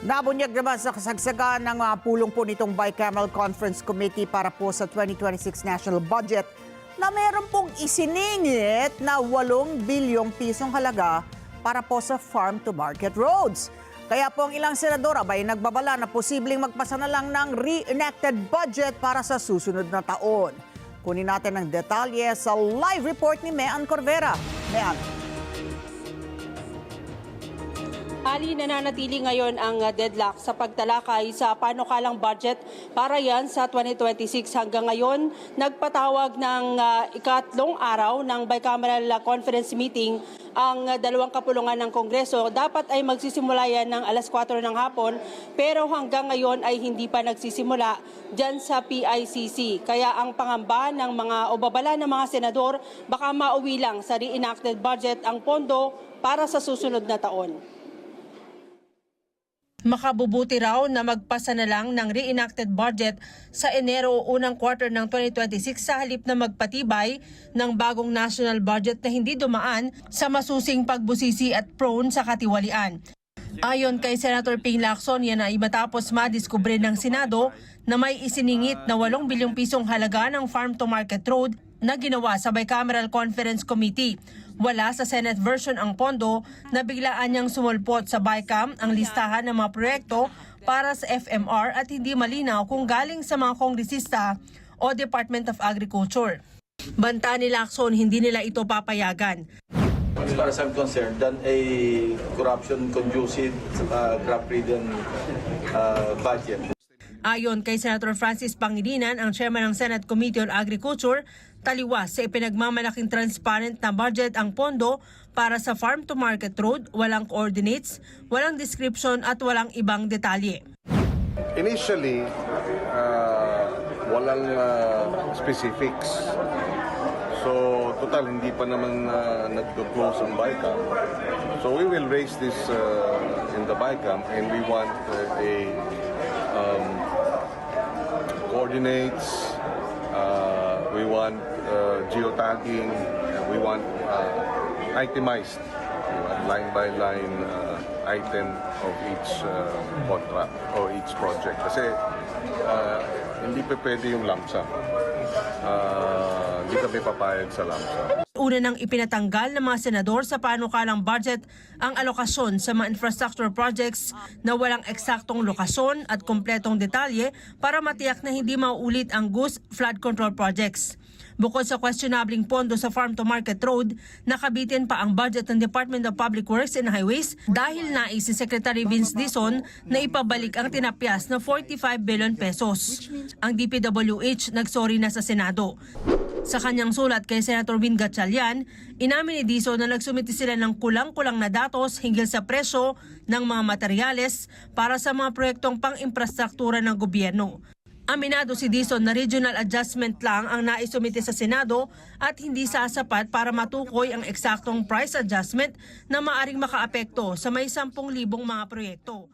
Nabunyag naman sa kasagsagan ng pulong po nitong Bicameral Conference Committee para po sa 2026 National Budget na meron pong isiningit na 8 bilyong pisong halaga para po sa farm-to-market roads. Kaya po ang ilang senador abay nagbabala na posibleng magpasa na lang ng reenacted budget para sa susunod na taon. Kunin natin ang detalye sa live report ni Mean Corvera. Mean. Ali, nananatili ngayon ang deadlock sa pagtalakay sa panukalang budget para yan sa 2026. Hanggang ngayon, nagpatawag ng ikatlong araw ng Bicameral Conference Meeting ang dalawang kapulungan ng Kongreso. Dapat ay magsisimula yan ng alas 4 ng hapon, pero hanggang ngayon ay hindi pa nagsisimula dyan sa PICC. Kaya ang pangamba ng mga o babala ng mga senador, baka mauwi lang sa reenacted budget ang pondo para sa susunod na taon. Makabubuti raw na magpasa na lang ng reenacted budget sa Enero o unang quarter ng 2026 sa halip na magpatibay ng bagong national budget na hindi dumaan sa masusing pagbusisi at prone sa katiwalian. Ayon kay Senator Ping Lacson, yan ay matapos madiskubre ng Senado na may isiningit na 8 bilyong pisong halaga ng farm-to-market road na ginawa sa Bicameral Conference Committee. Wala sa Senate version ang pondo na biglaan niyang sumulpot sa BICAM ang listahan ng mga proyekto para sa FMR at hindi malinaw kung galing sa mga kongresista o Department of Agriculture. Banta ni Lacson, hindi nila ito papayagan. As far as I'm concerned, done a corruption conducive crop-ridden budget. Ayon kay Senator Francis Pangilinan, ang chairman ng Senate Committee on Agriculture, taliwas sa ipinagmamalaking transparent na budget ang pondo para sa farm-to-market road, walang coordinates, walang description at walang ibang detalye. Initially, walang specifics. So, total, hindi pa naman nag-close ang BICAM. So, we will raise this in the BICAM and we want coordinates, we want geotagging, we want itemized, line by line item of each contract or each project. Kasi hindi pa pwede yung lump sum. Hindi kami papayag sa lump sum. Una nang ipinatanggal ng mga senador sa panukalang budget ang alokasyon sa mga infrastructure projects na walang eksaktong lokasyon at kumpletong detalye para matiyak na hindi mauulit ang GUS flood control projects. Bukod sa questionabling pondo sa farm-to-market road, nakabitin pa ang budget ng Department of Public Works and Highways dahil nais si Secretary Vince Dizon na ipabalik ang tinapyas na 45 billion pesos. Ang DPWH nagsorry na sa Senado. Sa kanyang sulat kay Senator Win Gatchalian, inamin ni Dizon na nagsumiti sila ng kulang-kulang na datos hinggil sa presyo ng mga materyales para sa mga proyektong pang-infrastruktura ng gobyerno. Aminado si Dizon na regional adjustment lang ang naisumite sa Senado at hindi sasapat para matukoy ang eksaktong price adjustment na maaring makaapekto sa may 10,000 mga proyekto.